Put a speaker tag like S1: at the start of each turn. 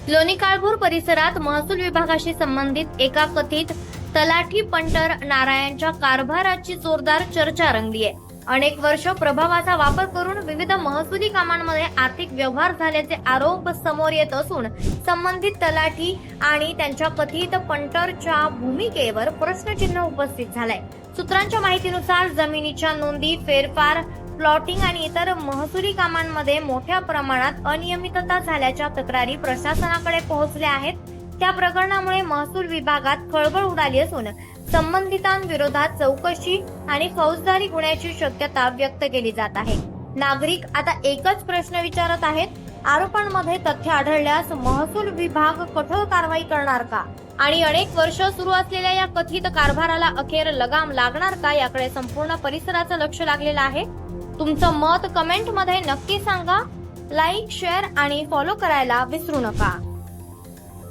S1: लोणी काळभोर परिसरात महसूल विभागाशी संबंधित एका कथित तलाठी पंटर नारायणच्या कारभाराची जोरदार चर्चा रंगली आहे। अनेक वर्ष प्रभावाचा वापर करून विविध महसुली कामांमध्ये आर्थिक व्यवहार झाल्याचे आरोप समोर येत असून संबंधित तलाठी आणि त्यांच्या कथित पंटरच्या भूमिकेवर प्रश्नचिन्ह उपस्थित झालंय। सूत्रांच्या माहितीनुसार जमिनीच्या नोंदी, फेरफार, प्लॉटिंग आणि इतर महसुली कामांमध्ये मोठ्या प्रमाणात अनियमितता झाल्याच्या तक्रारी प्रशासनाकडे पोहोचल्या आहेत। त्या प्रकरणामुळे महसूल विभागात खळबळ उडाली असून संबंधितांविरोधात चौकशी आणि फौजदारी गुन्ह्याची शक्यता व्यक्त केली जात आहे। नागरिक आता एकच प्रश्न विचारत आहेत, आरोपांमध्ये तथ्य आढळल्यास महसूल विभाग कठोर कारवाई करणार का? आणि अनेक वर्ष सुरू असलेल्या या कथित कारभाराला अखेर लगाम लागणार का, याकडे संपूर्ण परिसराचं लक्ष लागलेलं आहे। तुमचं मत कमेंट मध्ये नक्की सांगा। लाईक, शेअर आणि फॉलो करायला विसरू नका।